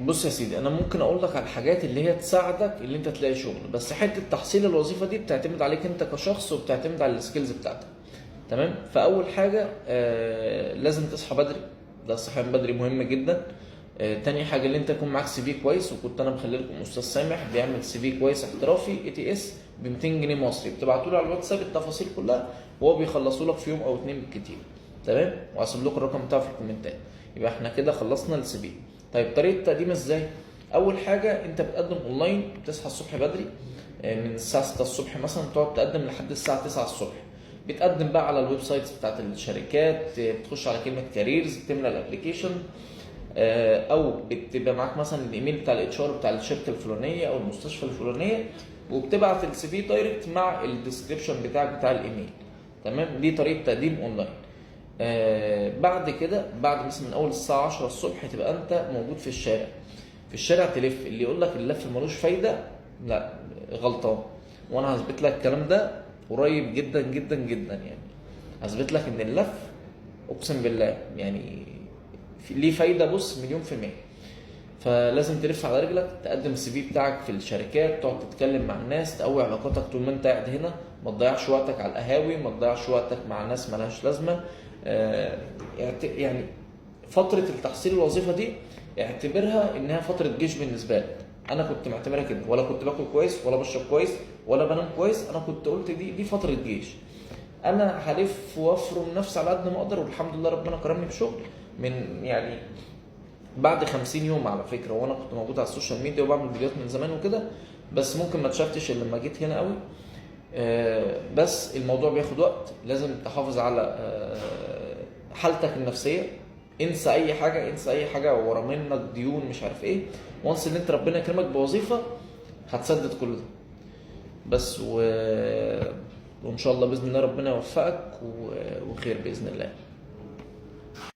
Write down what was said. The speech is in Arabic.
بص يا سيدي، انا ممكن اقول لك على الحاجات اللي هي تساعدك اللي انت تلاقي شغل، بس حته تحصيل الوظيفه دي بتعتمد عليك انت كشخص وبتعتمد على السكيلز بتاعتك. تمام. فاول حاجه لازم تصحى بدري. ده الصحيان بدري مهم جدا. تاني حاجه اللي انت يكون معاك سي في كويس، وكنت انا مخلي لكم استاذ سامح بيعمل سي في كويس احترافي اي تي اس ب 200 جنيه مصري، بتبعتوا له على الواتساب التفاصيل كلها وهو بيخلصوا لك في يوم او اتنين بالكتير. تمام. وهسيب لكم الرقم بتاعه في الكومنتات. يبقى احنا كده خلصنا السي في. طيب طريقه التقديم ازاي؟ اول حاجه انت بتقدم اونلاين، بتصحى الصبح بدري من الساعه 6 الصبح مثلا، تقعد تقدم لحد الساعه 9 الصبح. بتقدم بقى على الويب سايتس بتاعت الشركات، بتخش على كلمه كاريرز، بتملى الابلكيشن، او بتبقى معاك مثلا الايميل بتاع الاتش ار بتاع الشركه الفلانيه او المستشفى الفلانيه، وبتبعت السي في دايركت مع الديسكربشن بتاعك بتاع الايميل. تمام. دي طريقه تقديم اونلاين. بعد كده، بعد مثلا من اول الساعه 10 الصبح تبقى انت موجود في الشارع. في الشارع تلف. اللي يقول لك اللف ملوش فايده، لا، غلطان. وانا هثبت لك الكلام ده قريب جدا جدا جدا يعني. هثبت لك ان اللف اقسم بالله يعني ليه فايده، بص، مليون في المية. فلازم تلف على رجلك، تقدم السي في بتاعك في الشركات، تقعد تتكلم مع الناس، تقوي علاقاتك طول ما انت قاعد هنا. ما تضيعش وقتك على القهاوي، ما تضيعش وقتك مع ناس مالهاش لازمه. يعني فتره التحصيل الوظيفه دي اعتبرها انها فتره جيش بالنسبه لك. انا كنت معتبرها كده، ولا كنت باكل كويس ولا بشرب كويس ولا بنام كويس. انا كنت قلت دي فتره جيش. انا هلف وافرم نفسي على قد ما اقدر، والحمد لله ربنا كرمني بشغل من يعني بعد 50 يوم على فكره. وانا كنت موجود على السوشيال ميديا وبعمل فيديوهات من زمان وكده، بس ممكن ما اتشفتش الا لما جيت هنا قوي. بس الموضوع بياخد وقت. لازم تحافظ على حالتك النفسيه. انسى اي حاجه، انسى اي حاجه ورا منك ديون مش عارف ايه. وانس ان انت ربنا يكرمك بوظيفه هتسدد كل ده. بس وان شاء الله باذن الله ربنا يوفقك وخير باذن الله.